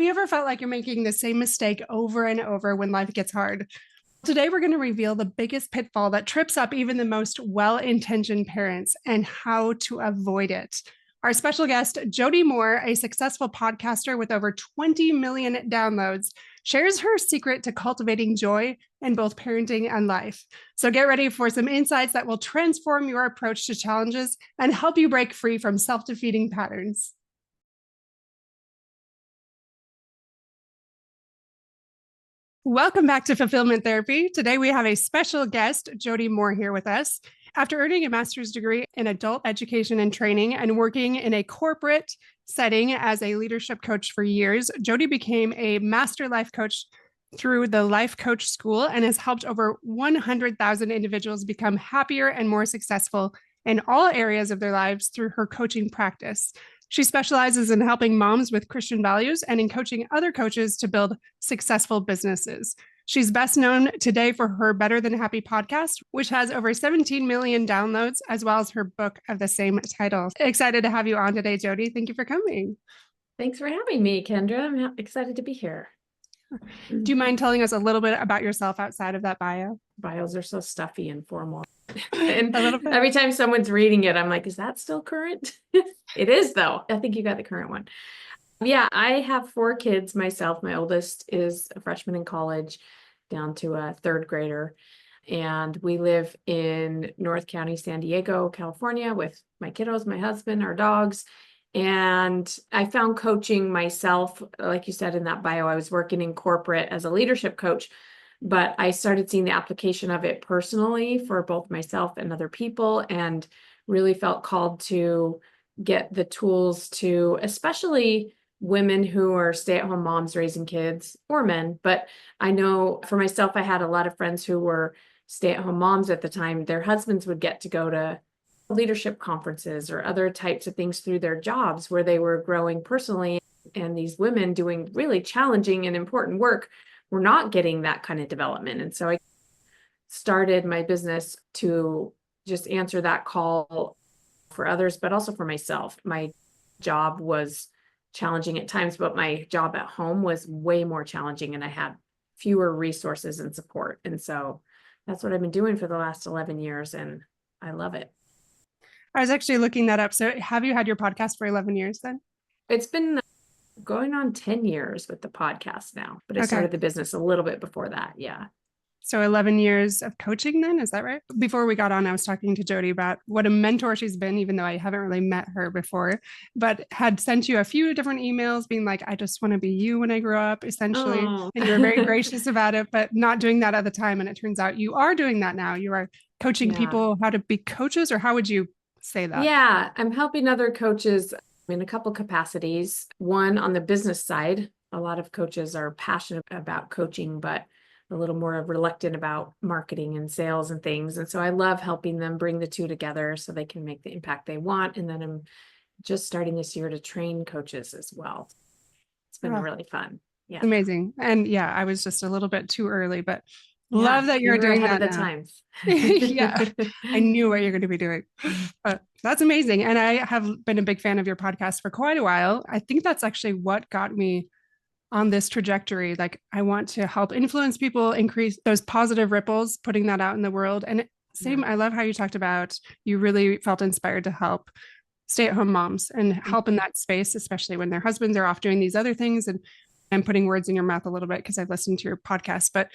you ever felt like you're making the same mistake over and over when life gets hard? Today, we're going to reveal the biggest pitfall that trips up even the most well-intentioned parents and how to avoid it. Our special guest, Jody Moore, a successful podcaster with over 20 million downloads, shares her secret to cultivating joy in both parenting and life. So get ready for some insights that will transform your approach to challenges and help you break free from self-defeating patterns. Welcome back to Fulfillment Therapy. Today we have a special guest, Jody Moore, here with us. After earning a master's degree in adult education and training and working in a corporate setting as a leadership coach for years, Jody became a master life coach through the Life Coach School and has helped over 100,000 individuals become happier and more successful in all areas of their lives through her coaching practice. She specializes in helping moms with Christian values and in coaching other coaches to build successful businesses. She's best known today for her Better Than Happy podcast, which has over 17 million downloads, as well as her book of the same title. Excited to have you on today, Jody. Thank you for coming. Thanks for having me, Kendra. I'm excited to be here. Do you mind telling us a little bit about yourself outside of that bio? Bios are so stuffy and formal. And every time someone's reading it, I'm like, is that still current? It is, though. I think you got the current one. Yeah, I have 4 kids myself. My oldest is a freshman in college, down to a 3rd grader. And we live in North County, San Diego, California, with my kiddos, my husband, our dogs. And I found coaching myself, like you said in that bio, I was working in corporate as a leadership coach, but I started seeing the application of it personally for both myself and other people, and really felt called to get the tools to, especially women who are stay-at-home moms raising kids, or men. But I know for myself, I had a lot of friends who were stay-at-home moms at the time. Their husbands would get to go to leadership conferences or other types of things through their jobs where they were growing personally. And these women doing really challenging and important work were not getting that kind of development. And so I started my business to just answer that call for others, but also for myself. My job was challenging at times, but my job at home was way more challenging, and I had fewer resources and support. And so that's what I've been doing for the last 11 years, and I love it. I was actually looking that up. So have you had your podcast for 11 years then? It's been going on 10 years with the podcast now, but I started the business a little bit before that. Yeah. So 11 years of coaching then, is that right? Before we got on, I was talking to Jody about what a mentor she's been, even though I haven't really met her before, but had sent you a few different emails being like, I just want to be you when I grow up, essentially. Oh. And you were very gracious about it, but not doing that at the time. And it turns out you are doing that now. You are coaching people how to be coaches, or how would you say that? Yeah, I'm helping other coaches in a couple capacities. One, on the business side, a lot of coaches are passionate about coaching, but a little more reluctant about marketing and sales and things. And so I love helping them bring the two together so they can make the impact they want. And then I'm just starting this year to train coaches as well. It's been really fun. Yeah. Amazing. And yeah, I was just a little bit too early, but love that you're doing ahead that of the times. Yeah, I knew what you're going to be doing. But that's amazing. And I have been a big fan of your podcast for quite a while. I think that's actually what got me on this trajectory. Like, I want to help influence people, increase those positive ripples, putting that out in the world. And I love how you talked about, you really felt inspired to help stay-at-home moms and help in that space, especially when their husbands are off doing these other things. And I'm putting words in your mouth a little bit because I've listened to your podcast, but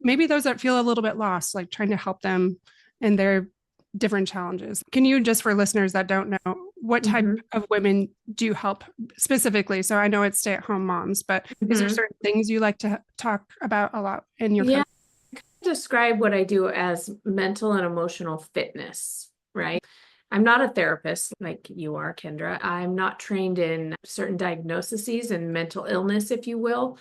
maybe those that feel a little bit lost, like trying to help them in their different challenges. Can you, just for listeners that don't know, what type of women do you help specifically? So I know it's stay-at-home moms, but is there certain things you like to talk about a lot in your coaching? I describe what I do as mental and emotional fitness, right? I'm not a therapist like you are, Kendra. I'm not trained in certain diagnoses and mental illness, if you will.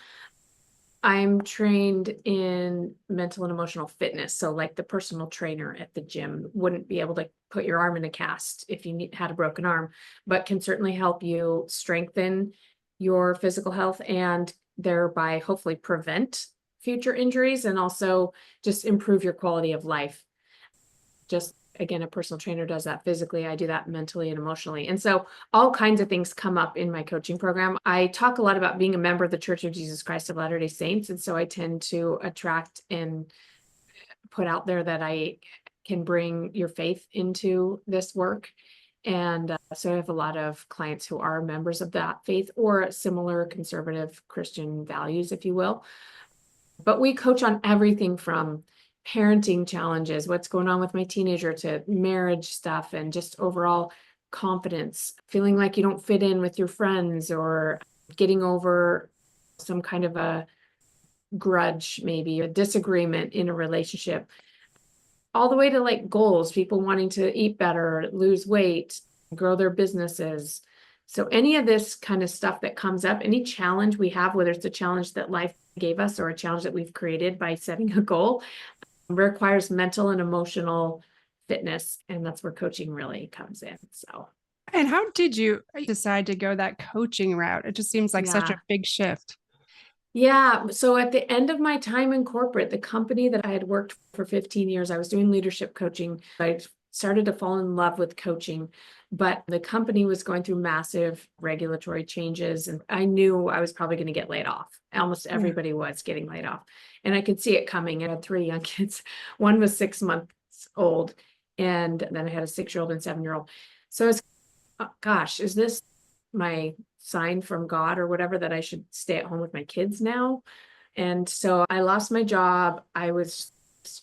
I'm trained in mental and emotional fitness. So like the personal trainer at the gym wouldn't be able to put your arm in a cast if you had a broken arm, but can certainly help you strengthen your physical health and thereby hopefully prevent future injuries, and also just improve your quality of life. Just Again, a personal trainer does that physically. I do that mentally and emotionally. And so all kinds of things come up in my coaching program. I talk a lot about being a member of the Church of Jesus Christ of Latter-day Saints. And so I tend to attract and put out there that I can bring your faith into this work. And so I have a lot of clients who are members of that faith or similar conservative Christian values, if you will. But we coach on everything from parenting challenges, what's going on with my teenager, to marriage stuff, and just overall confidence, feeling like you don't fit in with your friends, or getting over some kind of a grudge, maybe a disagreement in a relationship, all the way to like goals, people wanting to eat better, lose weight, grow their businesses. So any of this kind of stuff that comes up, any challenge we have, whether it's a challenge that life gave us or a challenge that we've created by setting a goal, requires mental and emotional fitness. And that's where coaching really comes in. So, And how did you decide to go that coaching route? It just seems like such a yeah. big shift. Yeah. So at the end of my time in corporate, the company that I had worked for 15 years, I was doing leadership coaching. I started to fall in love with coaching, but the company was going through massive regulatory changes. And I knew I was probably going to get laid off. Almost everybody was getting laid off. And I could see it coming. I had 3 young kids. One was 6 months old. And then I had a 6-year-old and 7-year-old. So I was, oh, gosh, is this my sign from God or whatever that I should stay at home with my kids now? And so I lost my job. I was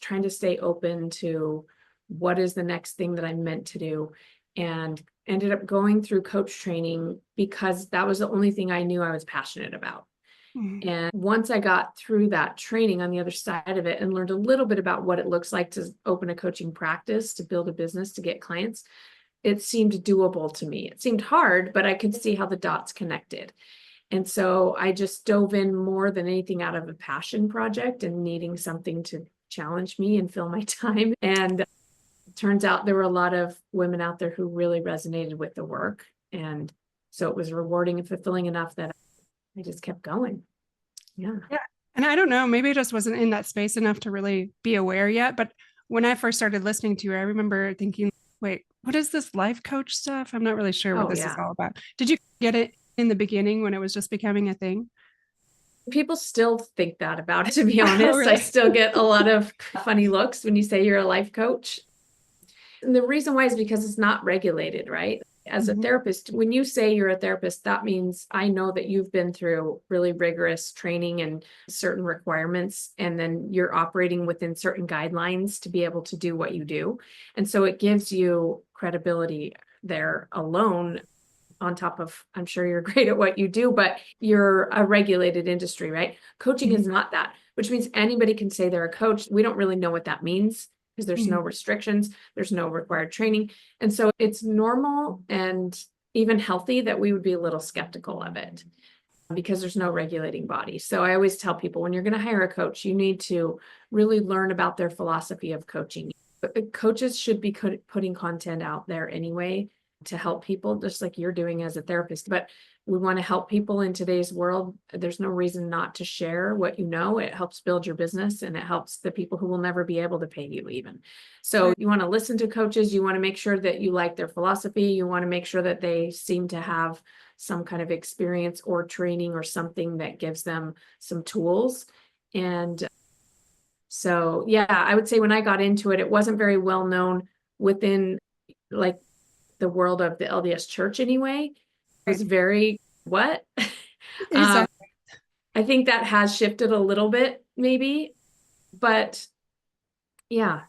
trying to stay open to what is the next thing that I'm meant to do, and ended up going through coach training because that was the only thing I knew I was passionate about. Mhm. And once I got through that training on the other side of it and learned a little bit about what it looks like to open a coaching practice, to build a business, to get clients, it seemed doable to me. It seemed hard, but I could see how the dots connected. And so I just dove in more than anything out of a passion project and needing something to challenge me and fill my time. And it turns out there were a lot of women out there who really resonated with the work. And so it was rewarding and fulfilling enough that I just kept going. Yeah. Yeah. And I don't know, maybe I just wasn't in that space enough to really be aware yet. But when I first started listening to you, I remember thinking, wait, what is this life coach stuff? I'm not really sure what Oh, this is yeah. all about. Did you get it in the beginning when it was just becoming a thing? People still think that about it, to be Oh, honest. I really? still get a lot of funny looks when you say you're a life coach. And the reason why is because it's not regulated, right? As a Mhm. therapist, when you say you're a therapist, that means I know that you've been through really rigorous training and certain requirements, and then you're operating within certain guidelines to be able to do what you do. And so it gives you credibility there alone, on top of, I'm sure you're great at what you do, but you're a regulated industry, right? Coaching is Mhm. not that, which means anybody can say they're a coach. We don't really know what that means because there's no Mhm. restrictions, there's no required training. And so it's normal and even healthy that we would be a little skeptical of it because there's no regulating body. So I always tell people, when you're going to hire a coach, you need to really learn about their philosophy of coaching. Coaches should be putting content out there anyway to help people, just like you're doing as a therapist. But we want to help people in today's world. There's no reason not to share what you know. It helps build your business, and it helps the people who will never be able to pay you even. So Right. you want to listen to coaches. You want to make sure that you like their philosophy. You want to make sure that they seem to have some kind of experience or training or something that gives them some tools. And so, yeah, I would say when I got into it, it wasn't very well known within like the world of the LDS church anyway. It was Right. very, what? um, Exactly. I think that has shifted a little bit, maybe, but yeah,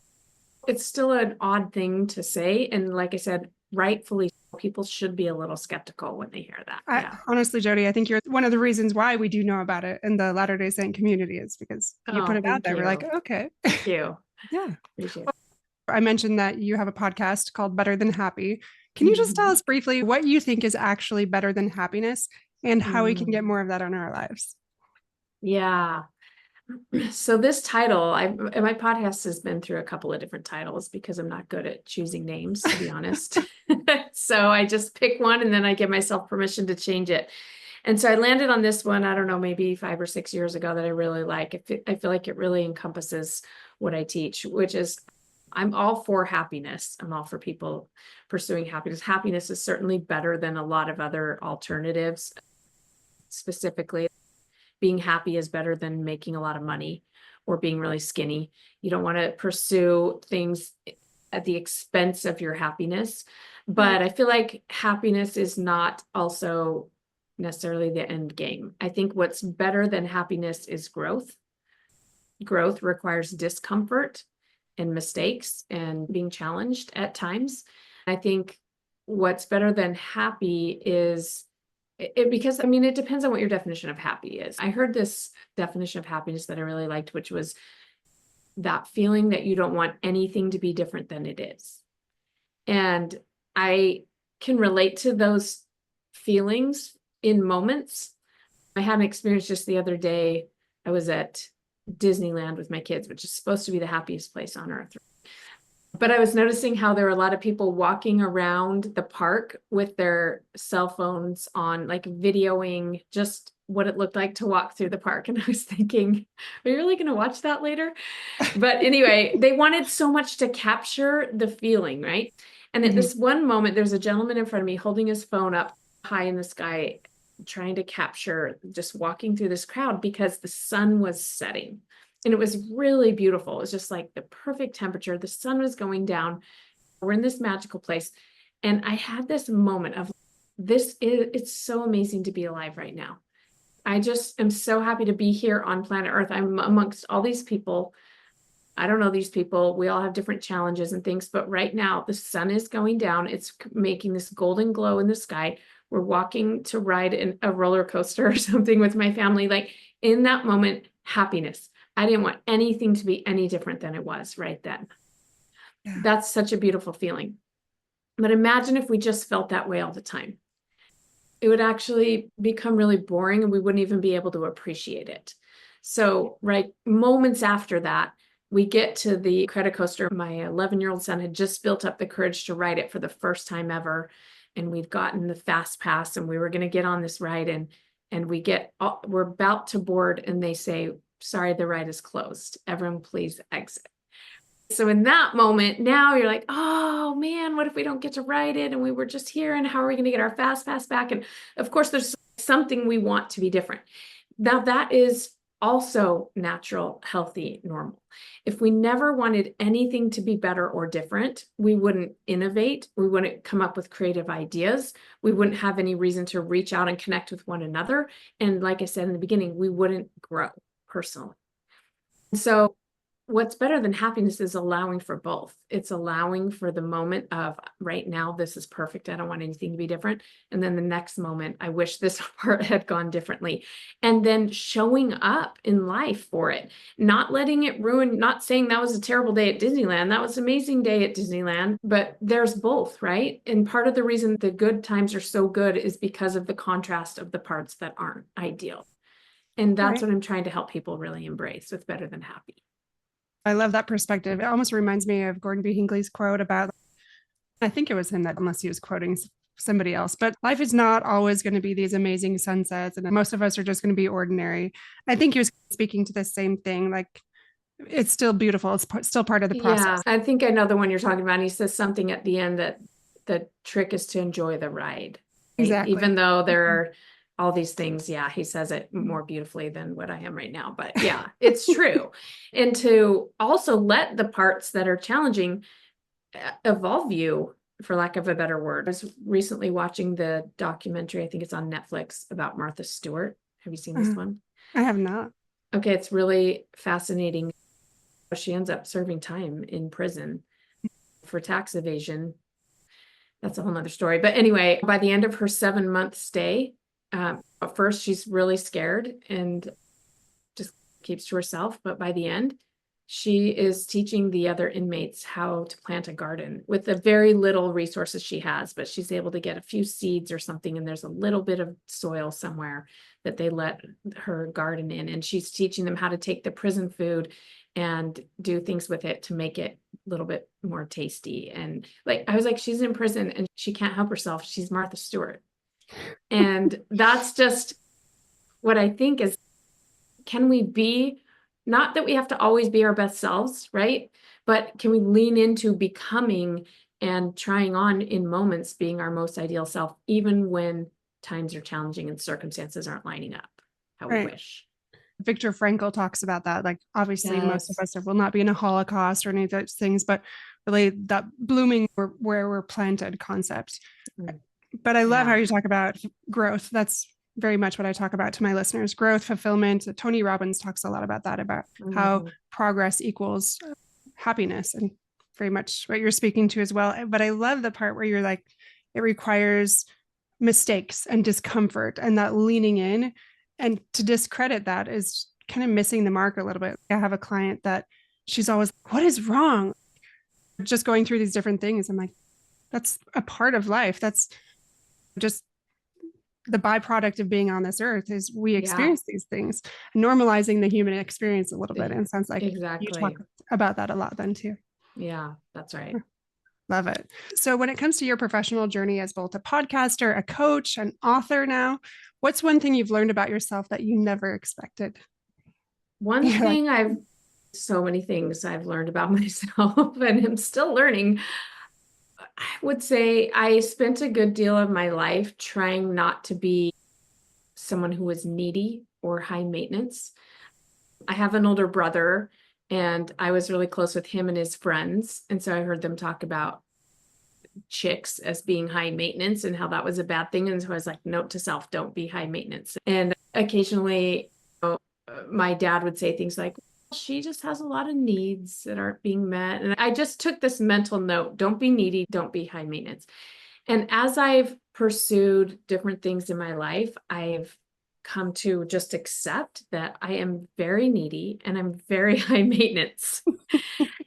it's still an odd thing to say. And like I said, rightfully, people should be a little skeptical when they hear that. Yeah. Honestly, Jody, I think you're one of the reasons why we do know about it in the Latter-day Saint community is because you put Oh, it out thank there. We're like, you. okay. Thank you. Yeah. Appreciate I mentioned that you have a podcast called Better Than Happy. Can you just tell it. us briefly what you think is actually better than happiness and how we can get Mm, more of that in our lives? yeah. So this title, my podcast has been through a couple of different titles because I'm not good at choosing names, to be honest. So I just pick one and then I give myself permission to change it. And so I landed on this one, I don't know, maybe 5 or 6 years ago, that I really like. I feel like it really encompasses what I teach, which is I'm all for happiness. I'm all for people pursuing happiness. Happiness is certainly better than a lot of other alternatives. Specifically, being happy is better than making a lot of money or being really skinny. You don't want to pursue things at the expense of your happiness. But I feel like happiness is not also necessarily the end game. I think what's better than happiness is growth. Growth requires discomfort and mistakes and being challenged at times. I think what's better than happy is because I mean, it depends on what your definition of happy is. I heard this definition of happiness that I really liked, which was that feeling that you don't want anything to be different than it is. And I can relate to those feelings in moments. I had an experience just the other day. I was at Disneyland with my kids, which is supposed to be the happiest place on earth. But I was noticing how there were a lot of people walking around the park with their cell phones on, like videoing just what it looked like to walk through the park. And I was thinking, are you really going to watch that later? But anyway, they wanted so much to capture the feeling, right? And at this one moment, there's a gentleman in front of me holding his phone up high in the sky, trying to capture just walking through this crowd because the sun was setting. And it was really beautiful. It was just like the perfect temperature. The sun was going down. We're in this magical place. And I had this moment of it's so amazing to be alive right now. I just am so happy to be here on planet Earth. I'm amongst all these people. I don't know these people. We all have different challenges and things, but right now the sun is going down. It's making this golden glow in the sky. We're walking to ride in a roller coaster or something with my family. Like in that moment, happiness. I didn't want anything to be any different than it was right then. Yeah. That's such a beautiful feeling. But imagine if we just felt that way all the time. It would actually become really boring and we wouldn't even be able to appreciate it. So, right, moments after that, we get to the credit coaster. My 11-year-old son had just built up the courage to ride it for the first time ever. And we'd gotten the fast pass and we were going to get on this ride and we're about to board and they say, sorry, the ride is closed. Everyone please exit. So in that moment, now you're like, oh man, what if we don't get to ride it? And we were just here and how are we going to get our fast pass back? And of course, there's something we want to be different. Now that is also natural, healthy, normal. If we never wanted anything to be better or different, we wouldn't innovate. We wouldn't come up with creative ideas. We wouldn't have any reason to reach out and connect with one another. And like I said in the beginning, we wouldn't grow personally. So what's better than happiness is allowing for both. It's allowing for the moment of right now, this is perfect. I don't want anything to be different. And then the next moment, I wish this part had gone differently. And then showing up in life for it, not letting it ruin, not saying that was a terrible day at Disneyland. That was an amazing day at Disneyland, but there's both, right? And part of the reason the good times are so good is because of the contrast of the parts that aren't ideal. And that's what I'm trying to help people really embrace with better than happy. I love that perspective. It almost reminds me of Gordon B. Hinckley's quote about, I think it was him that, unless he was quoting somebody else, but life is not always going to be these amazing sunsets. And most of us are just going to be ordinary. I think he was speaking to the same thing. Like it's still beautiful. It's still part of the process. Yeah, I think I know the one you're talking about. He says something at the end that the trick is to enjoy the ride. Right? Exactly. Even though there are all these things. Yeah, he says it more beautifully than what I am right now. But yeah, it's true. And to also let the parts that are challenging evolve you, for lack of a better word. I was recently watching the documentary, I think it's on Netflix, about Martha Stewart. Have you seen this one? I have not. Okay, it's really fascinating. She ends up serving time in prison for tax evasion. That's a whole nother story. But anyway, by the end of her 7-month stay, at first she's really scared and just keeps to herself. But by the end, she is teaching the other inmates how to plant a garden with the very little resources she has. But she's able to get a few seeds or something, and there's a little bit of soil somewhere that they let her garden in. And she's teaching them how to take the prison food and do things with it to make it a little bit more tasty. And like, I was like, she's in prison and she can't help herself. She's Martha Stewart. And that's just what I think is, can we be, not that we have to always be our best selves, right? but can we lean into becoming and trying on in moments being our most ideal self, even when times are challenging and circumstances aren't lining up how we wish. Viktor Frankl talks about that. Like, obviously, most of Yes. us will not be in a Holocaust or any of those things, but really that blooming where we're planted concept. But I love how you talk about growth. That's very much what I talk about to my listeners: growth, fulfillment. Tony Robbins talks a lot about that, about how progress equals happiness, and very much what you're speaking to as well. But I love the part where you're like, it requires mistakes and discomfort, and that leaning in, and to discredit that is kind of missing the mark a little bit. I have a client that she's always, what is wrong? Just going through these different things. I'm like, that's a part of life. That's just the byproduct of being on this earth, is we experience these things, normalizing the human experience a little bit. And it sounds like you talk about that a lot then too. Yeah, that's right. Love it. So when it comes to your professional journey as both a podcaster, a coach, an author now, what's one thing you've learned about yourself that you never expected? So many things I've learned about myself and I'm still learning. I would say I spent a good deal of my life trying not to be someone who was needy or high maintenance. I have an older brother and I was really close with him and his friends. And so I heard them talk about chicks as being high maintenance and how that was a bad thing. And so I was like, note to self, don't be high maintenance. And occasionally, my dad would say things like, she just has a lot of needs that aren't being met. And I just took this mental note, don't be needy, don't be high maintenance. And as I've pursued different things in my life, I've come to just accept that I am very needy and I'm very high maintenance.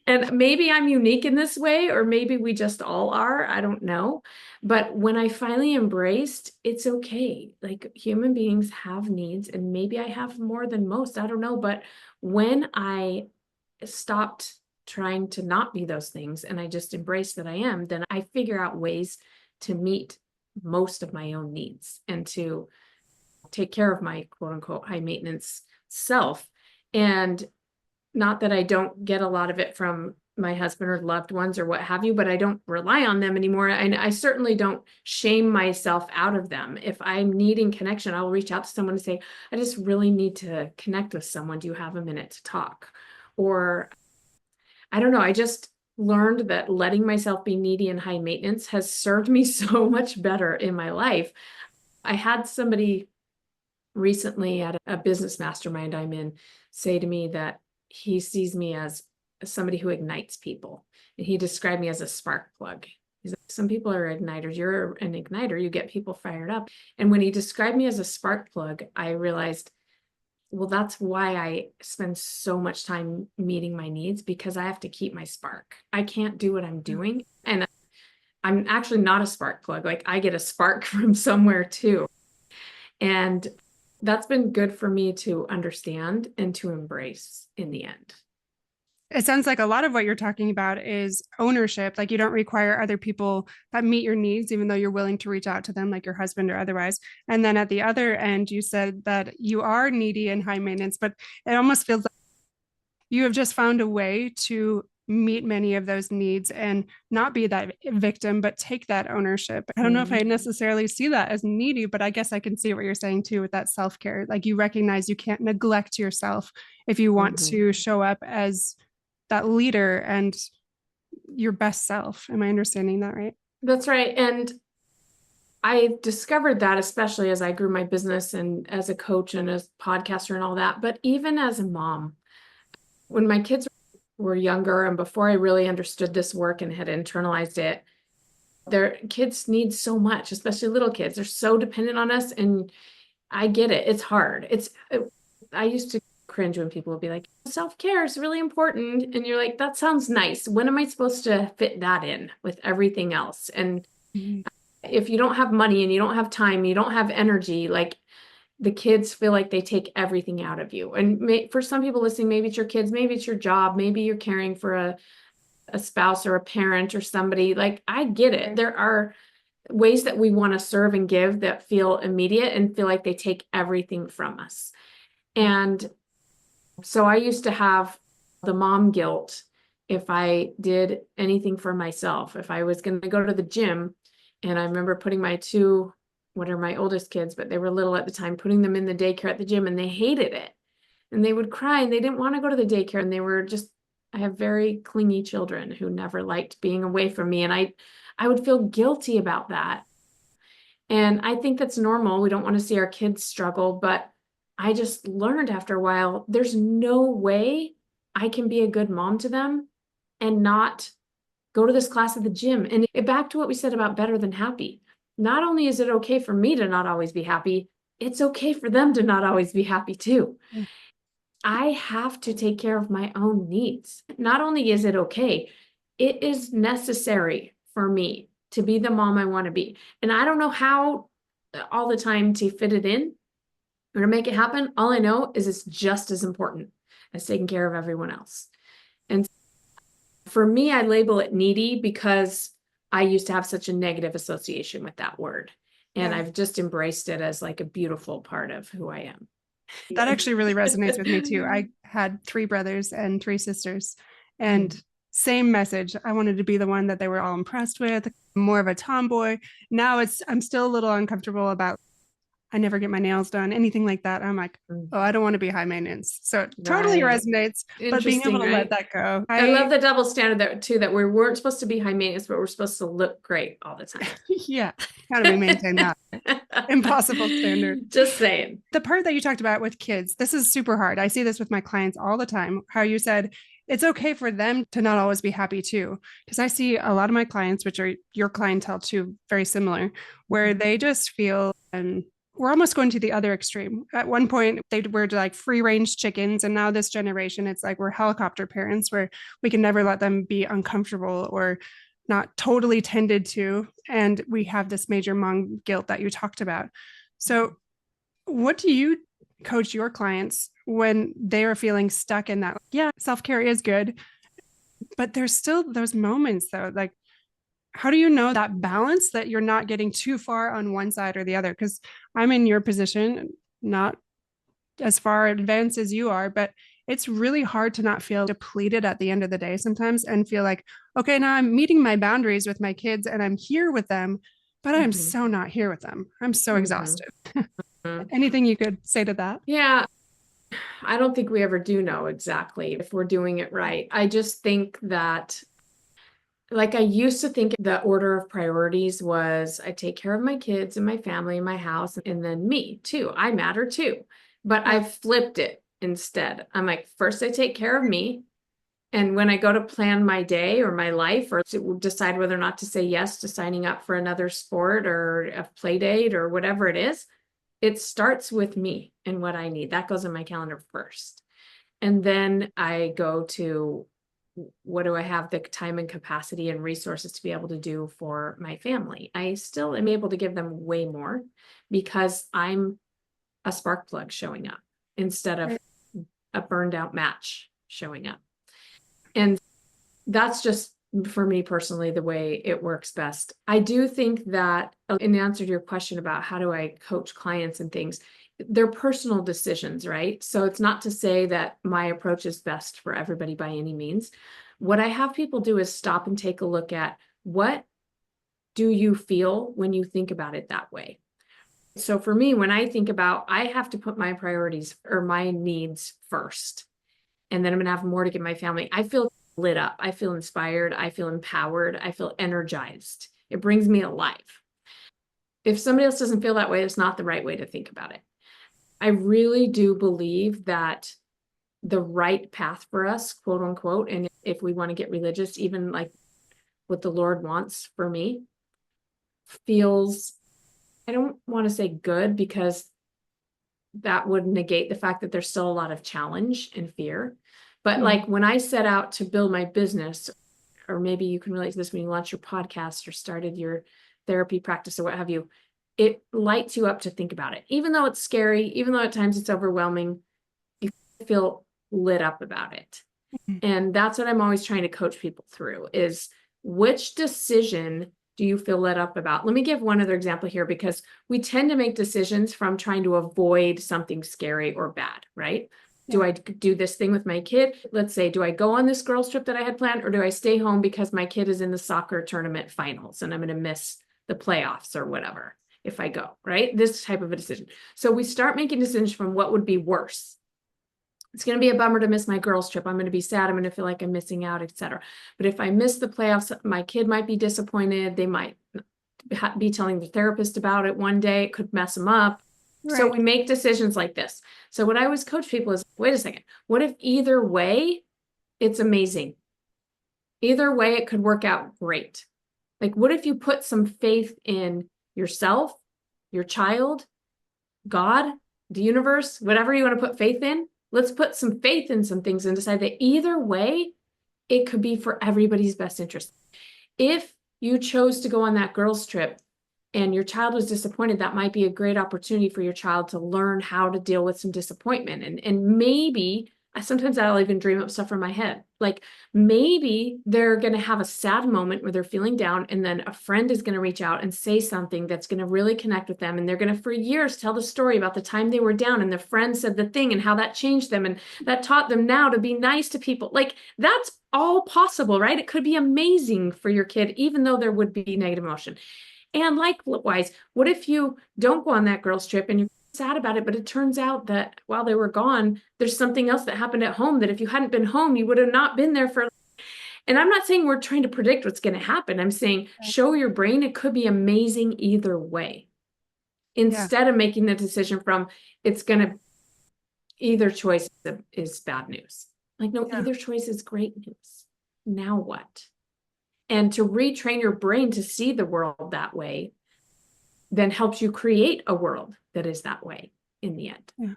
And maybe I'm unique in this way, or maybe we just all are. I don't know. But when I finally embraced, it's okay. Like, human beings have needs, and maybe I have more than most. I don't know. But when I stopped trying to not be those things and I just embraced that I am, then I figure out ways to meet most of my own needs and to take care of my quote unquote high maintenance self. And not that I don't get a lot of it from my husband or loved ones or what have you, but I don't rely on them anymore. And I certainly don't shame myself out of them. If I'm needing connection, I'll reach out to someone and say, I just really need to connect with someone. Do you have a minute to talk? Or I don't know. I just learned that letting myself be needy and high maintenance has served me so much better in my life. I had somebody recently at a business mastermind I'm in say to me that he sees me as somebody who ignites people. And he described me as a spark plug. He's like, some people are igniters. You're an igniter. You get people fired up. And when he described me as a spark plug, I realized, well, that's why I spend so much time meeting my needs, because I have to keep my spark. I can't do what I'm doing. And I'm actually not a spark plug. Like, I get a spark from somewhere too. And that's been good for me to understand and to embrace in the end. It sounds like a lot of what you're talking about is ownership. Like, you don't require other people that meet your needs, even though you're willing to reach out to them, like your husband or otherwise. And then at the other end, you said that you are needy and high maintenance, but it almost feels like you have just found a way to meet many of those needs and not be that victim, but take that ownership. I don't know if I necessarily see that as needy, but I guess I can see what you're saying too with that self-care. Like, you recognize you can't neglect yourself if you want to show up as that leader and your best self. Am I understanding that right? That's right. And I discovered that, especially as I grew my business and as a coach and as a podcaster and all that. But even as a mom, when my kids were younger and before I really understood this work and had internalized it, their kids need so much, especially little kids. They're so dependent on us. And I get it. It's hard. I used to cringe when people would be like, self-care is really important. And you're like, that sounds nice. When am I supposed to fit that in with everything else? And if you don't have money and you don't have time, you don't have energy, like, the kids feel like they take everything out of you. And for some people listening, maybe it's your kids, maybe it's your job, maybe you're caring for a spouse or a parent or somebody. Like, I get it. There are ways that we want to serve and give that feel immediate and feel like they take everything from us. And so I used to have the mom guilt if I did anything for myself, if I was going to go to the gym, and I remember putting what are my oldest kids, but they were little at the time, putting them in the daycare at the gym, and they hated it. And they would cry and they didn't want to go to the daycare. And they were just, I have very clingy children who never liked being away from me. And I would feel guilty about that. And I think that's normal. We don't want to see our kids struggle, but I just learned after a while, there's no way I can be a good mom to them and not go to this class at the gym. And back to what we said about better than happy. Not only is it okay for me to not always be happy, it's okay for them to not always be happy too. Yeah. I have to take care of my own needs. Not only is it okay, it is necessary for me to be the mom I want to be. And I don't know how all the time to fit it in or to make it happen. All I know is it's just as important as taking care of everyone else. And for me, I label it needy because I used to have such a negative association with that word. And I've just embraced it as like a beautiful part of who I am. That actually really resonates with me too. I had 3 brothers and 3 sisters, and same message. I wanted to be the one that they were all impressed with, more of a tomboy. Now I'm still a little uncomfortable about, I never get my nails done, anything like that. I'm like, oh, I don't want to be high maintenance. So it totally resonates, but being able to let that go. I love the double standard that we weren't supposed to be high maintenance, but we're supposed to look great all the time. Yeah. How do we maintain that? Impossible standard. Just saying. The part that you talked about with kids, this is super hard. I see this with my clients all the time, how you said it's okay for them to not always be happy too. Because I see a lot of my clients, which are your clientele too, very similar, where they just feel, and we're almost going to the other extreme. At one point, they were like free range chickens. And now this generation, it's like we're helicopter parents where we can never let them be uncomfortable or not totally tended to. And we have this major mom guilt that you talked about. So what do you coach your clients when they are feeling stuck in that? Yeah, self-care is good, but there's still those moments though, like, how do you know that balance that you're not getting too far on one side or the other? Because I'm in your position, not as far advanced as you are, but it's really hard to not feel depleted at the end of the day sometimes and feel like, okay, now I'm meeting my boundaries with my kids and I'm here with them, but I'm so not here with them. I'm so exhausted. Anything you could say to that? Yeah. I don't think we ever do know exactly if we're doing it right. I just think that, like, I used to think the order of priorities was I take care of my kids and my family and my house, and then me too. I matter too. But I flipped it instead. I'm like, first I take care of me. And when I go to plan my day or my life or to decide whether or not to say yes to signing up for another sport or a play date or whatever it is, it starts with me and what I need. That goes in my calendar first. And then I go to, what do I have the time and capacity and resources to be able to do for my family? I still am able to give them way more because I'm a spark plug showing up instead of a burned out match showing up. And that's just, for me personally, the way it works best. I do think that, in answer to your question about how do I coach clients and things, they're personal decisions, right? So it's not to say that my approach is best for everybody by any means. What I have people do is stop and take a look at, what do you feel when you think about it that way? So for me, when I think about, I have to put my priorities or my needs first, and then I'm going to have more to give my family. I feel lit up. I feel inspired. I feel empowered. I feel energized. It brings me alive. If somebody else doesn't feel that way, it's not the right way to think about it. I really do believe that the right path for us, quote unquote, and if we want to get religious, even like what the Lord wants for me, feels, I don't want to say good because that would negate the fact that there's still a lot of challenge and fear. But like when I set out to build my business, or maybe you can relate to this when you launched your podcast or started your therapy practice or what have you, it lights you up to think about it. Even though it's scary, even though at times it's overwhelming, you feel lit up about it. And that's what I'm always trying to coach people through is, which decision do you feel lit up about? Let me give one other example here, because we tend to make decisions from trying to avoid something scary or bad, right? Do I do this thing with my kid? Let's say, do I go on this girls trip that I had planned, or do I stay home because my kid is in the soccer tournament finals and I'm going to miss the playoffs or whatever if I go, right? This type of a decision. So we start making decisions from what would be worse. It's going to be a bummer to miss my girls trip. I'm going to be sad. I'm going to feel like I'm missing out, etc. But if I miss the playoffs, my kid might be disappointed. They might be telling the therapist about it one day. It could mess them up. Right. So we make decisions like this. So what I always coach people is, wait a second, what if either way, it's amazing? Either way, it could work out great. Like, what if you put some faith in yourself, your child, God, the universe, whatever you want to put faith in? Let's put some faith in some things and decide that either way, it could be for everybody's best interest. If you chose to go on that girls' trip and your child was disappointed, that might be a great opportunity for your child to learn how to deal with some disappointment. And maybe, sometimes I'll even dream up stuff in my head. Like, maybe they're going to have a sad moment where they're feeling down, and then a friend is going to reach out and say something that's going to really connect with them. And they're going to, for years, tell the story about the time they were down and the friend said the thing and how that changed them. And that taught them now to be nice to people. Like, that's all possible, right? It could be amazing for your kid, even though there would be negative emotion. And likewise, what if you don't go on that girls' trip and you're sad about it, but it turns out that while they were gone, there's something else that happened at home that if you hadn't been home, you would have not been there for. And I'm not saying we're trying to predict what's going to happen. I'm saying show your brain it could be amazing either way. Instead of making the decision from it's going to, either choice is bad news. Like, no, either choice is great news. Now what? And to retrain your brain to see the world that way then helps you create a world that is that way in the end. Yeah.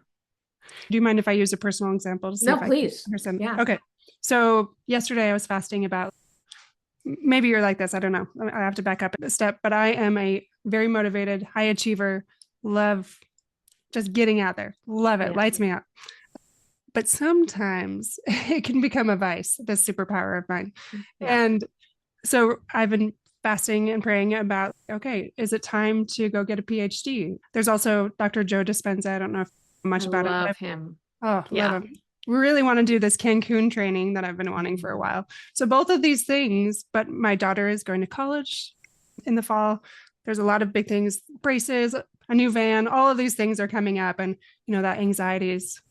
Do you mind if I use a personal example to see if please. I can understand? Yeah. Okay. So yesterday I was fasting about, maybe you're like this, I don't know. I have to back up a step, but I am a very motivated, high achiever, love just getting out there. Love it. Lights me up. But sometimes it can become a vice, this superpower of mine. And so I've been fasting and praying about, okay, is it time to go get a PhD? There's also Dr. Joe Dispenza. I don't know much about him. Love him. Oh, love him. We really want to do this Cancun training that I've been wanting for a while. So both of these things, but my daughter is going to college in the fall. There's a lot of big things, braces, a new van, all of these things are coming up. And, you know, that anxiety is,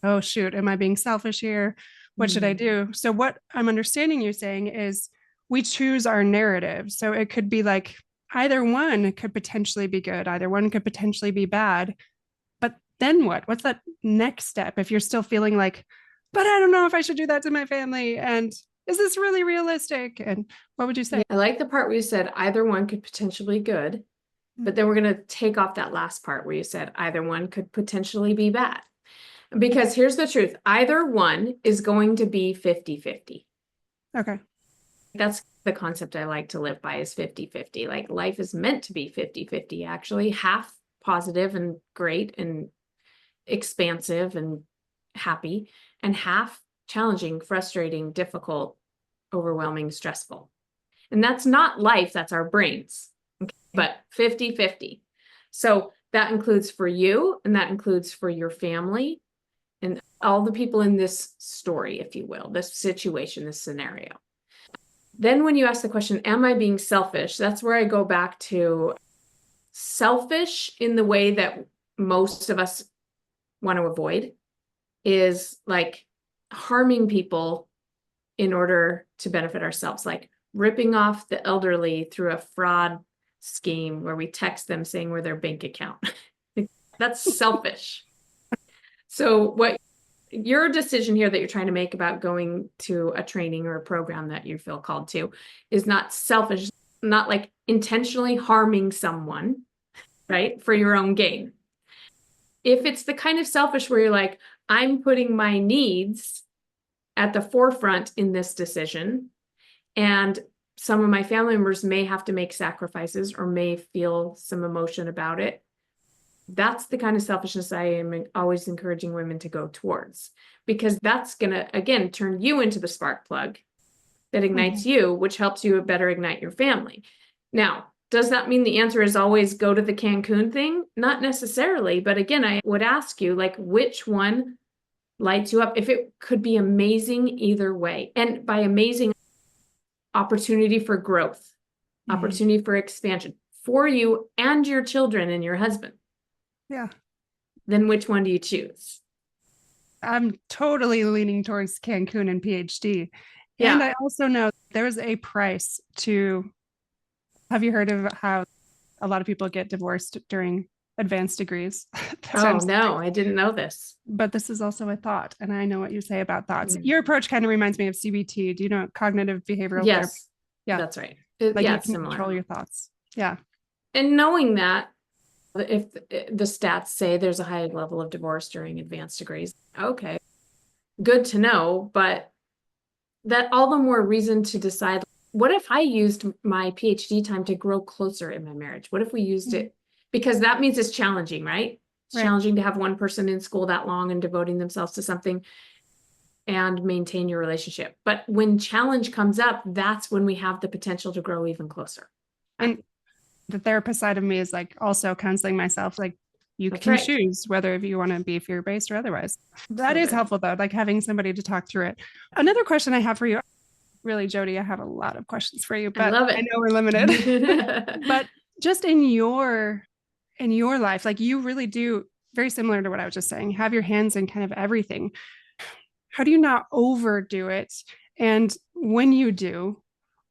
oh, shoot, am I being selfish here? What should I do? So what I'm understanding you saying is we choose our narrative. So it could be like either one could potentially be good. Either one could potentially be bad. But then what? What's that next step? If you're still feeling like, but I don't know if I should do that to my family. And is this really realistic? And what would you say? I like the part where you said either one could potentially be good. But then we're going to take off that last part where you said either one could potentially be bad. Because here's the truth. Either one is going to be 50-50. Okay. That's the concept I like to live by is 50-50. Like life is meant to be 50-50, actually. Half positive and great and expansive and happy, and half challenging, frustrating, difficult, overwhelming, stressful. And that's not life, that's our brains. Okay? But 50-50. So that includes for you, and that includes for your family, and all the people in this story, if you will, this situation, this scenario. Then when you ask the question, am I being selfish? That's where I go back to selfish in the way that most of us want to avoid is like harming people in order to benefit ourselves, like ripping off the elderly through a fraud scheme where we text them saying we're their bank account. That's selfish. So what your decision here that you're trying to make about going to a training or a program that you feel called to is not selfish, not like intentionally harming someone, right? For your own gain. If it's the kind of selfish where you're like, I'm putting my needs at the forefront in this decision, and some of my family members may have to make sacrifices or may feel some emotion about it. That's the kind of selfishness I am always encouraging women to go towards, because that's going to, again, turn you into the spark plug that ignites you, which helps you better ignite your family. Now, does that mean the answer is always go to the Cancun thing? Not necessarily. But again, I would ask you, like, which one lights you up, if it could be amazing either way. And by amazing, opportunity for growth, opportunity for expansion for you and your children and your husband. Yeah. Then which one do you choose? I'm totally leaning towards Cancun and PhD. Yeah. And I also know there's a price to, have you heard of how a lot of people get divorced during advanced degrees? Oh, no, I didn't know this. But this is also a thought, and I know what you say about thoughts. Your approach kind of reminds me of CBT. Do you know cognitive behavioral therapy? Yes. Yeah, that's right. Like yeah, you can control your thoughts. Yeah. And knowing that, if the stats say there's a high level of divorce during advanced degrees, okay, good to know, but that all the more reason to decide, what if I used my PhD time to grow closer in my marriage? What if we used it? Because that means it's challenging, right? It's challenging to have one person in school that long and devoting themselves to something and maintain your relationship. But when challenge comes up, that's when we have the potential to grow even closer. And the therapist side of me is like also counseling myself, like you can choose whether if you want to be fear-based or otherwise. That is helpful though, like having somebody to talk through it. Another question I have for you, really, Jody, I have a lot of questions for you, but I know we're limited. But just in your life, like you really do, very similar to what I was just saying, have your hands in kind of everything. How do you not overdo it? And when you do,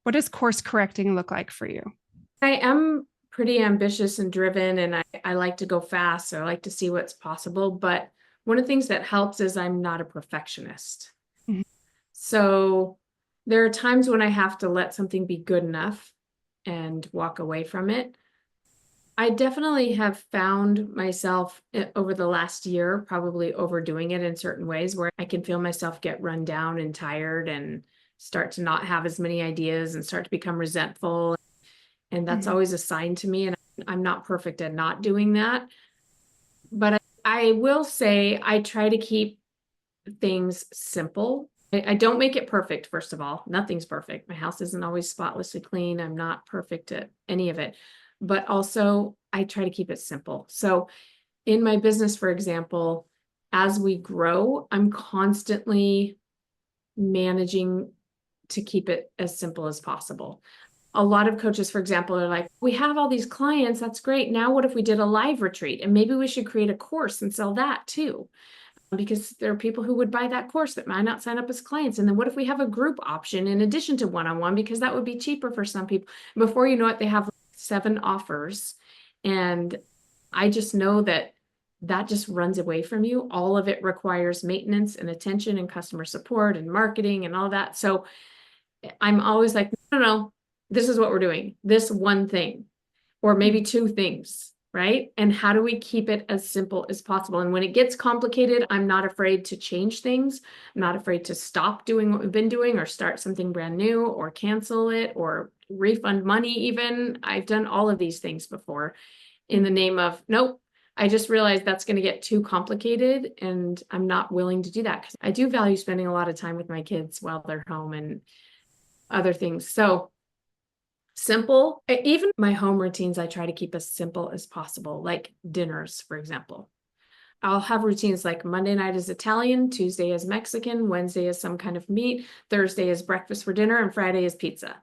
what does course correcting look like for you? I am pretty ambitious and driven, and I like to go fast. So I like to see what's possible. But one of the things that helps is I'm not a perfectionist. Mm-hmm. So there are times when I have to let something be good enough and walk away from it. I definitely have found myself over the last year probably overdoing it in certain ways where I can feel myself get run down and tired and start to not have as many ideas and start to become resentful. And that's always a sign to me. And I'm not perfect at not doing that. But I will say I try to keep things simple. I don't make it perfect, first of all. Nothing's perfect. My house isn't always spotlessly clean. I'm not perfect at any of it. But also, I try to keep it simple. So in my business, for example, as we grow, I'm constantly managing to keep it as simple as possible. A lot of coaches, for example, are like, we have all these clients. That's great. Now, what if we did a live retreat? And maybe we should create a course and sell that too. Because there are people who would buy that course that might not sign up as clients. And then what if we have a group option in addition to one-on-one, because that would be cheaper for some people. Before you know it, they have 7 offers. And I just know that just runs away from you. All of it requires maintenance and attention and customer support and marketing and all that. So I'm always like, no, this is what we're doing. This one thing, or maybe 2 things. Right? And how do we keep it as simple as possible? And when it gets complicated, I'm not afraid to change things. I'm not afraid to stop doing what we've been doing or start something brand new or cancel it or refund money even. I've done all of these things before in the name of, nope, I just realized that's going to get too complicated and I'm not willing to do that because I do value spending a lot of time with my kids while they're home and other things. So simple. Even my home routines, I try to keep as simple as possible, like dinners, for example. I'll have routines like Monday night is Italian, Tuesday is Mexican, Wednesday is some kind of meat, Thursday is breakfast for dinner, and Friday is pizza.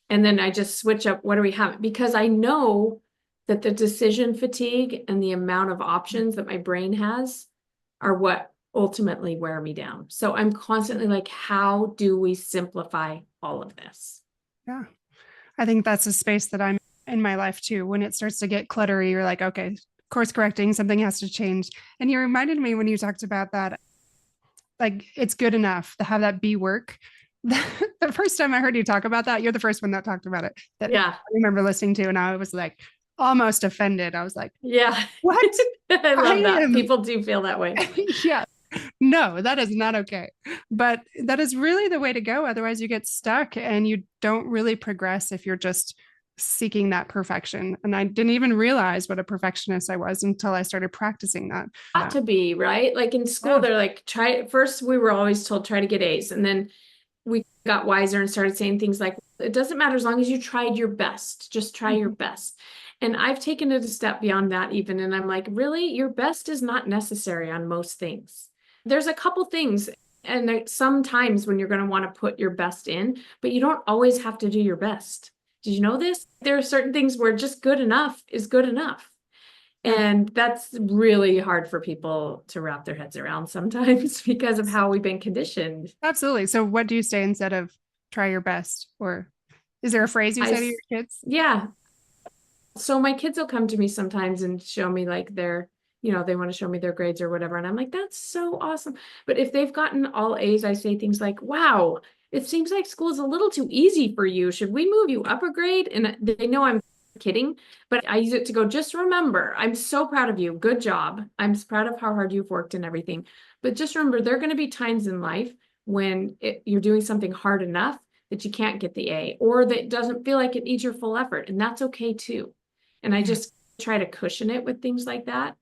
And then I just switch up, what do we have? Because I know that the decision fatigue and the amount of options that my brain has are what ultimately wear me down. So I'm constantly like, how do we simplify all of this? Yeah. I think that's a space that I'm in my life too. When it starts to get cluttery, you're like, okay, course correcting, something has to change. And you reminded me when you talked about that, like it's good enough to have that be work. The first time I heard you talk about that, you're the first one that talked about it. That I remember listening to, and I was like almost offended. I was like, yeah, what? I love that. People do feel that way. Yeah. No, that is not okay. But that is really the way to go. Otherwise, you get stuck and you don't really progress if you're just seeking that perfection. And I didn't even realize what a perfectionist I was until I started practicing that. Not to be, right? Like in school, they're like, first we were always told, try to get A's. And then we got wiser and started saying things like, it doesn't matter as long as you tried your best, just try your best. And I've taken it a step beyond that even. And I'm like, really, your best is not necessary on most things. There's a couple things. And sometimes when you're going to want to put your best in, but you don't always have to do your best. Did you know this? There are certain things where just good enough is good enough. And that's really hard for people to wrap their heads around sometimes because of how we've been conditioned. Absolutely. So what do you say instead of try your best? Or is there a phrase you say to your kids? Yeah. So my kids will come to me sometimes and show me like their, they want to show me their grades or whatever. And I'm like, that's so awesome. But if they've gotten all A's, I say things like, wow, it seems like school is a little too easy for you. Should we move you up a grade? And they know I'm kidding, but I use it to go, just remember, I'm so proud of you. Good job. I'm proud of how hard you've worked and everything. But just remember, there are going to be times in life when you're doing something hard enough that you can't get the A, or that doesn't feel like it needs your full effort. And that's okay too. And I just try to cushion it with things like that.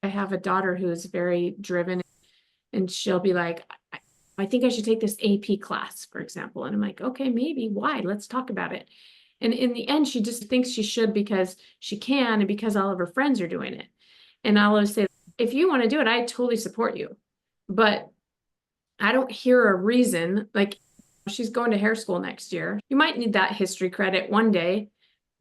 I have a daughter who is very driven, and she'll be like, I think I should take this AP class, for example. And I'm like, okay, maybe. Why? Let's talk about it. And in the end, she just thinks she should because she can and because all of her friends are doing it. And I'll always say, if you want to do it, I totally support you. But I don't hear a reason. Like, she's going to hair school next year. You might need that history credit one day,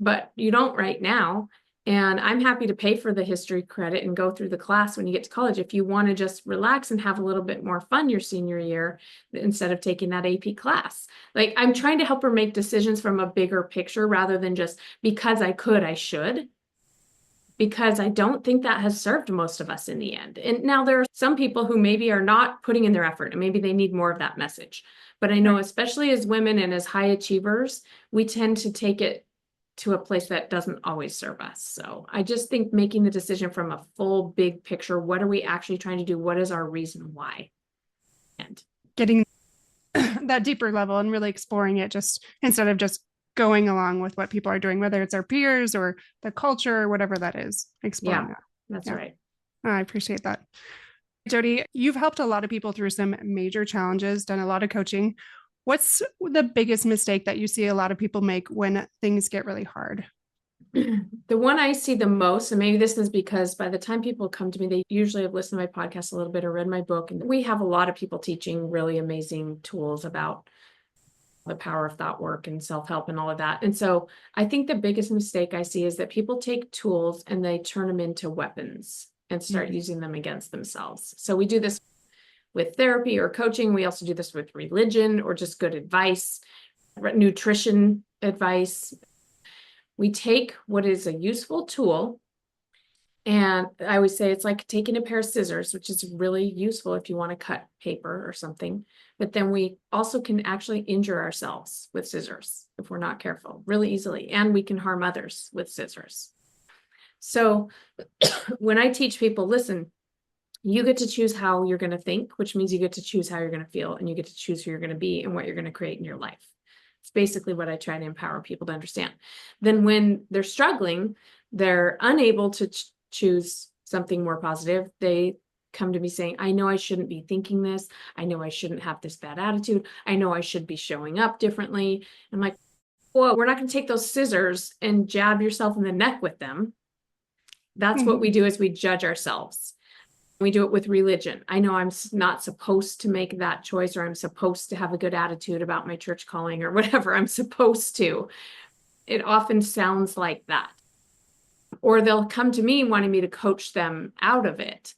but you don't right now. And I'm happy to pay for the history credit and go through the class when you get to college if you want to just relax and have a little bit more fun your senior year instead of taking that AP class. Like, I'm trying to help her make decisions from a bigger picture rather than just because I could, I should. Because I don't think that has served most of us in the end. And now there are some people who maybe are not putting in their effort and maybe they need more of that message. But I know, especially as women and as high achievers, we tend to take it to a place that doesn't always serve us. So I just think making the decision from a full big picture, what are we actually trying to do? What is our reason why? And getting that deeper level and really exploring it, just instead of just going along with what people are doing, whether it's our peers or the culture or whatever that is, exploring that. That's right. I appreciate that. Jody, you've helped a lot of people through some major challenges, done a lot of coaching. What's the biggest mistake that you see a lot of people make when things get really hard? The one I see the most, and maybe this is because by the time people come to me, they usually have listened to my podcast a little bit or read my book. And we have a lot of people teaching really amazing tools about the power of thought work and self-help and all of that. And so I think the biggest mistake I see is that people take tools and they turn them into weapons and start using them against themselves. So we do this with therapy or coaching. We also do this with religion or just good advice, nutrition advice. We take what is a useful tool, and I always say it's like taking a pair of scissors, which is really useful if you want to cut paper or something. But then we also can actually injure ourselves with scissors if we're not careful, really easily. And we can harm others with scissors. So when I teach people, listen, you get to choose how you're going to think, which means you get to choose how you're going to feel, and you get to choose who you're going to be and what you're going to create in your life. It's basically what I try to empower people to understand. Then when they're struggling, they're unable to choose something more positive. They come to me saying, I know I shouldn't be thinking this. I know I shouldn't have this bad attitude. I know I should be showing up differently. I'm like, well, we're not going to take those scissors and jab yourself in the neck with them. That's what we do, is we judge ourselves. We do it with religion. I know I'm not supposed to make that choice, or I'm supposed to have a good attitude about my church calling or whatever I'm supposed to. It often sounds like that. Or they'll come to me wanting me to coach them out of it.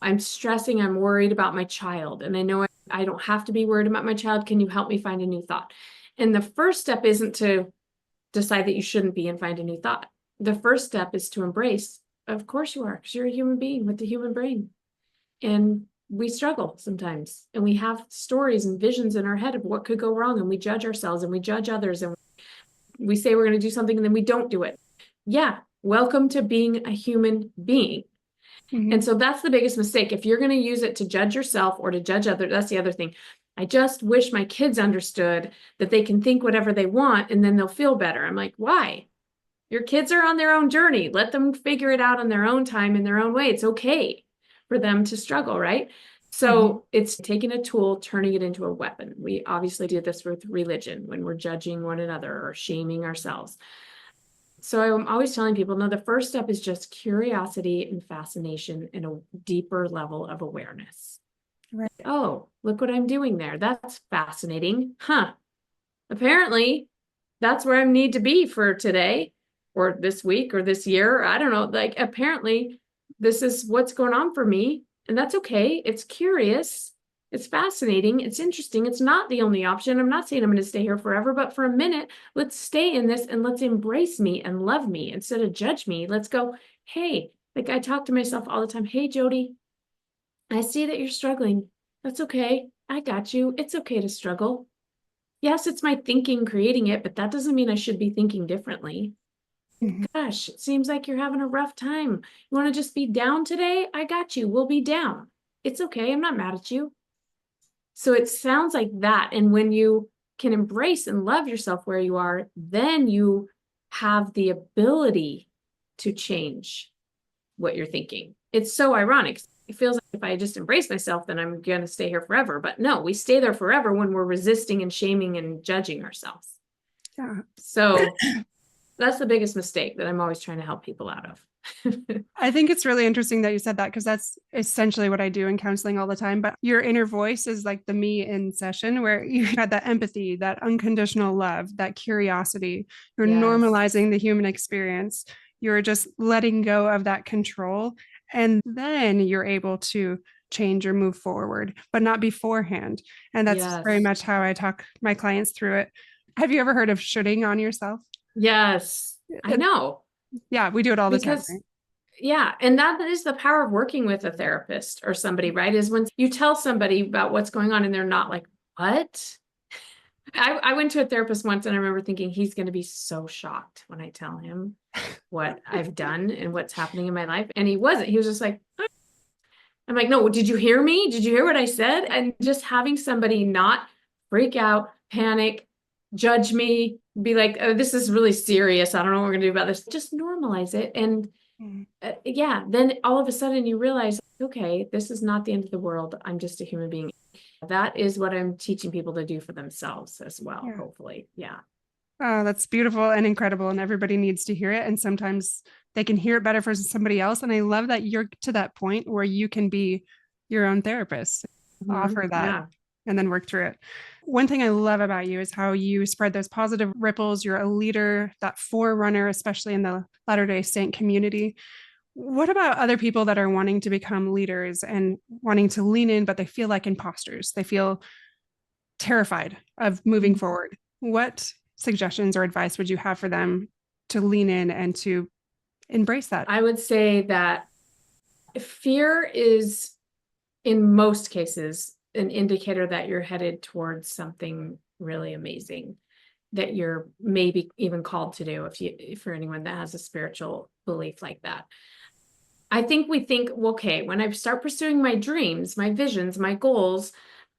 I'm stressing, I'm worried about my child, and I know I don't have to be worried about my child. Can you help me find a new thought? And the first step isn't to decide that you shouldn't be and find a new thought. The first step is to embrace, of course you are, because you're a human being with a human brain. And we struggle sometimes, and we have stories and visions in our head of what could go wrong, and we judge ourselves and we judge others, and we say we're going to do something and then we don't do it. Yeah, welcome to being a human being. And so that's the biggest mistake. If you're going to use it to judge yourself or to judge others, that's the other thing. I just wish my kids understood that they can think whatever they want and then they'll feel better. I'm like, why? Your kids are on their own journey. Let them figure it out on their own time, in their own way. It's okay for them to struggle, right? So it's taking a tool, turning it into a weapon. We obviously do this with religion when we're judging one another or shaming ourselves. So I'm always telling people, no, the first step is just curiosity and fascination and a deeper level of awareness. Right. Oh, look what I'm doing there. That's fascinating. Huh. Apparently, that's where I need to be for today or this week or this year. I don't know. Like, apparently, this is what's going on for me. And that's okay. It's curious. It's fascinating. It's interesting. It's not the only option. I'm not saying I'm going to stay here forever, but for a minute, let's stay in this and let's embrace me and love me instead of judge me. Let's go, hey, like I talk to myself all the time. Hey, Jody, I see that you're struggling. That's okay. I got you. It's okay to struggle. Yes, it's my thinking creating it, but that doesn't mean I should be thinking differently. Mhm. Gosh, it seems like you're having a rough time. You want to just be down today? I got you. We'll be down. It's okay. I'm not mad at you. So it sounds like that. And when you can embrace and love yourself where you are, then you have the ability to change what you're thinking. It's so ironic. It feels like if I just embrace myself, then I'm going to stay here forever. But no, we stay there forever when we're resisting and shaming and judging ourselves. Yeah. So that's the biggest mistake that I'm always trying to help people out of. I think it's really interesting that you said that because that's essentially what I do in counseling all the time. But your inner voice is like the me in session where you had that empathy, that unconditional love, that curiosity. You're Yes. normalizing the human experience. You're just letting go of that control. And then you're able to change or move forward, but not beforehand. And that's very Yes. much how I talk my clients through it. Have you ever heard of shoulding on yourself? Yes. I It, know. yeah, we do it all the time, Because right? yeah, and that is the power of working with a therapist or somebody, right? Is when you tell somebody about what's going on and they're not like, what? I went to a therapist once and I remember thinking he's going to be so shocked when I tell him what I've done and what's happening in my life. And he wasn't. He was just like, "Huh." I'm like, no, did you hear me? Did you hear what I said? And just having somebody not freak out, panic, judge me, be like, oh, this is really serious. I don't know what we're going to do about this. Just normalize it. And Mm. yeah, then all of a sudden you realize, okay, this is not the end of the world. I'm just a human being. That is what I'm teaching people to do for themselves as well, Yeah. hopefully. Yeah. Oh, that's beautiful and incredible. And everybody needs to hear it. And sometimes they can hear it better for somebody else. And I love that you're to that point where you can be your own therapist, offer that, Yeah. and then work through it. One thing I love about you is how you spread those positive ripples. You're a leader, that forerunner, especially in the Latter-day Saint community. What about other people that are wanting to become leaders and wanting to lean in, but they feel like imposters? They feel terrified of moving forward. What suggestions or advice would you have for them to lean in and to embrace that? I would say that fear is, in most cases, an indicator that you're headed towards something really amazing that you're maybe even called to do if you're anyone that has a spiritual belief like that. I think we think, well, okay, when I start pursuing my dreams, my visions, my goals,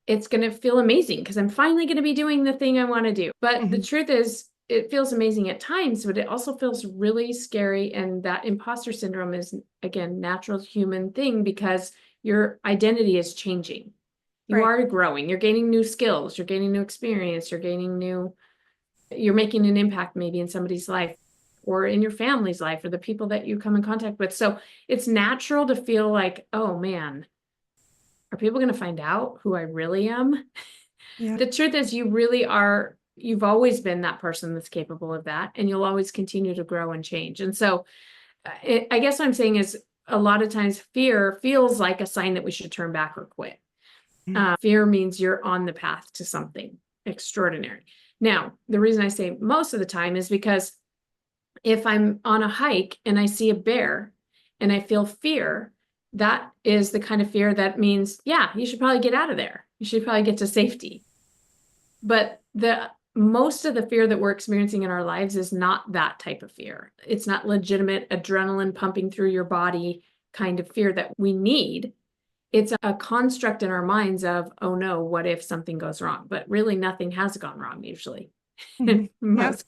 it's going to feel amazing because I'm finally going to be doing the thing I want to do. But the Mhm. truth is, it feels amazing at times, but it also feels really scary. And that imposter syndrome is, again, natural human thing because your identity is changing. You Right. are growing, you're gaining new skills, you're gaining new experience, you're making an impact maybe in somebody's life or in your family's life or the people that you come in contact with. So it's natural to feel like, oh man, are people going to find out who I really am? Yeah. The truth is, you really are, you've always been that person that's capable of that, and you'll always continue to grow and change. And so, I guess what I'm saying is a lot of times fear feels like a sign that we should turn back or quit. Mhm. Fear means you're on the path to something extraordinary. Now, the reason I say most of the time is because if I'm on a hike and I see a bear and I feel fear, that is the kind of fear that means, yeah, you should probably get out of there. You should probably get to safety. But the most of the fear that we're experiencing in our lives is not that type of fear. It's not legitimate adrenaline pumping through your body kind of fear that we need. It's a construct in our minds of, oh no, what if something goes wrong? But really nothing has gone wrong usually. Mhm. Yep. Most.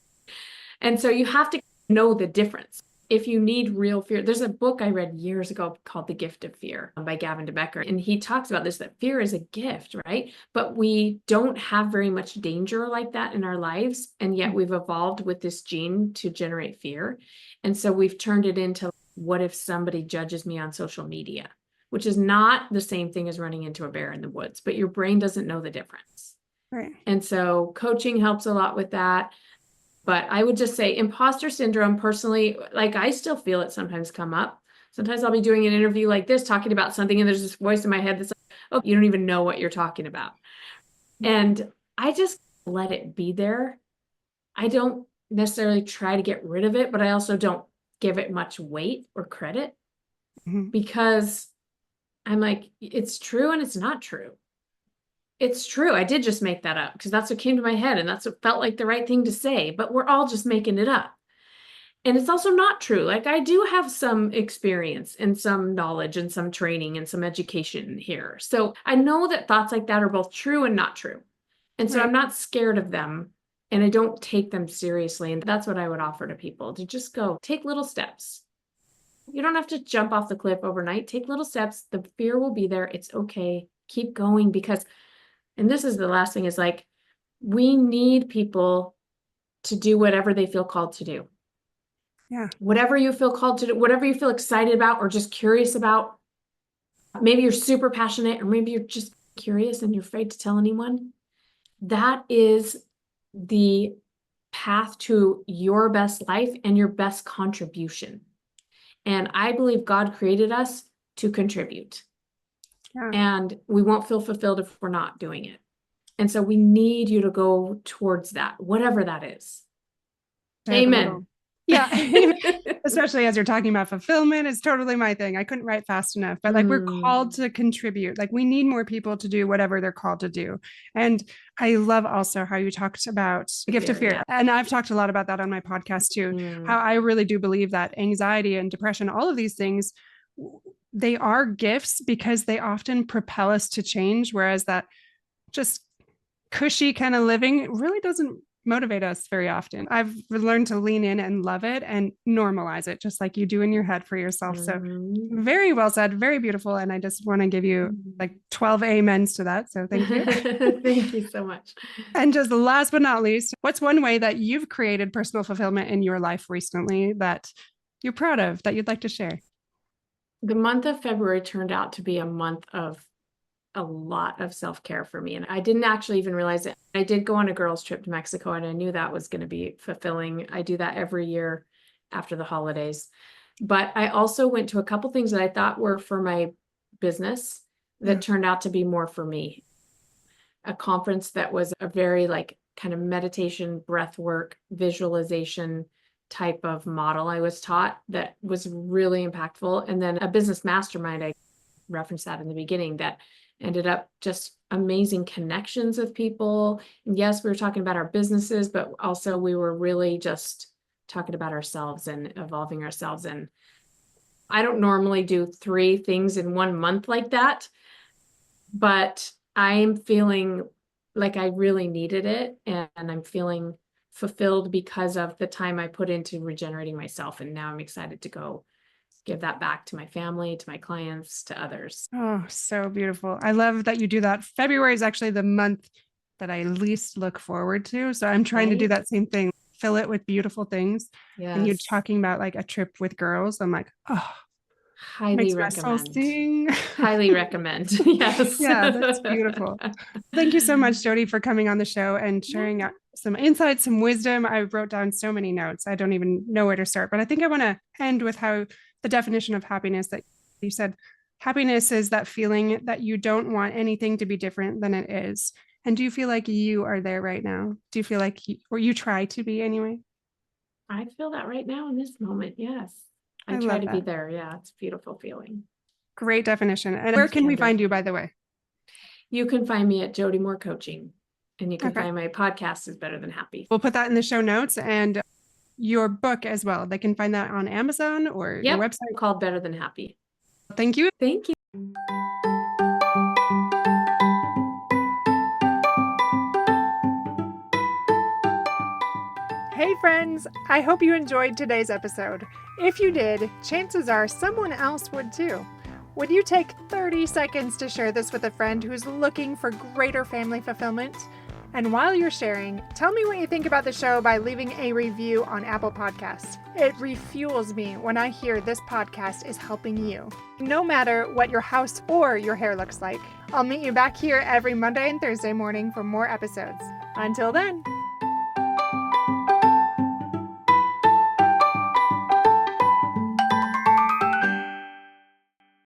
And so you have to know the difference. If you need real fear, there's a book I read years ago called The Gift of Fear by Gavin DeBecker. And he talks about this, that fear is a gift, right? But we don't have very much danger like that in our lives. And yet we've evolved with this gene to generate fear. And so we've turned it into, what if somebody judges me on social media? which is not the same thing as running into a bear in the woods, but your brain doesn't know the difference. Right. And so coaching helps a lot with that. But I would just say imposter syndrome personally, like I still feel it sometimes come up. Sometimes I'll be doing an interview like this, talking about something, and there's this voice in my head that's like, oh, you don't even know what you're talking about. And I just let it be there. I don't necessarily try to get rid of it, but I also don't give it much weight or credit because I'm like, it's true and it's not true. It's true. I did just make that up because that's what came to my head and that's what felt like the right thing to say, but we're all just making it up. And it's also not true. Like I do have some experience and some knowledge and some training and some education here. So I know that thoughts like that are both true and not true. And so I'm not scared of them and I don't take them seriously. And that's what I would offer to people, to just go take little steps. You don't have to jump off the cliff overnight. Take little steps. The fear will be there. It's okay. Keep going because, and this is the last thing, is like, we need people to do whatever they feel called to do. Yeah. Whatever you feel called to do, whatever you feel excited about or just curious about. Maybe you're super passionate or maybe you're just curious and you're afraid to tell anyone. That is the path to your best life and your best contribution. And I believe God created us to contribute. Yeah. And we won't feel fulfilled if we're not doing it. And so we need you to go towards that, whatever that is. Amen. Yeah. Especially as you're talking about fulfillment, it's totally my thing. I couldn't write fast enough, but like we're called to contribute. Like we need more people to do whatever they're called to do. And I love also how you talked about gift of fear. Yeah. And I've talked a lot about that on my podcast too, how I really do believe that anxiety and depression, all of these things, they are gifts because they often propel us to change. Whereas that just cushy kind of living really doesn't motivate us very often. I've learned to lean in and love it and normalize it, just like you do in your head for yourself. So very well said, very beautiful. And I just want to give you like 12 amens to that. So thank you. Thank you so much. And just last but not least, what's one way that you've created personal fulfillment in your life recently that you're proud of, that you'd like to share? The month of February turned out to be a month of a lot of self-care for me. And I didn't actually even realize it. I did go on a girls' trip to Mexico and I knew that was going to be fulfilling. I do that every year after the holidays. But I also went to a couple things that I thought were for my business that turned out to be more for me. A conference that was a very like kind of meditation, breath work, visualization type of model I was taught that was really impactful. And then a business mastermind, I referenced that in the beginning, that ended up just amazing connections with people. And yes, we were talking about our businesses, but also we were really just talking about ourselves and evolving ourselves. And I don't normally do 3 things in 1 month like that, but I'm feeling like I really needed it. And I'm feeling fulfilled because of the time I put into regenerating myself. And now I'm excited to go give that back to my family, to my clients, to others. Oh, so beautiful. I love that you do that. February is actually the month that I least look forward to. So I'm trying to do that same thing, fill it with beautiful things. Yes. And you're talking about like a trip with girls. I'm like, oh, highly recommend. Highly recommend. Yes. Yeah, that's beautiful. Thank you so much, Jody, for coming on the show and sharing some insights, some wisdom. I wrote down so many notes. I don't even know where to start, but I think I want to end with how the definition of happiness that you said, happiness is that feeling that you don't want anything to be different than it is. And do you feel like you are there right now? Do you feel like or you try to be anyway? I feel that right now in this moment. Yes. I try to be there. Yeah. It's a beautiful feeling. Great definition. And where can we find you, by the way? You can find me at Jody Moore Coaching, and you can find my podcast is Better Than Happy. We'll put that in the show notes and your book as well. They can find that on Amazon or your website called Better Than Happy. Thank you. Thank you. Hey friends, I hope you enjoyed today's episode. If you did, chances are someone else would too. Would you take 30 seconds to share this with a friend who's looking for greater family fulfillment? And while you're sharing, tell me what you think about the show by leaving a review on Apple Podcasts. It refuels me when I hear this podcast is helping you, no matter what your house or your hair looks like. I'll meet you back here every Monday and Thursday morning for more episodes. Until then.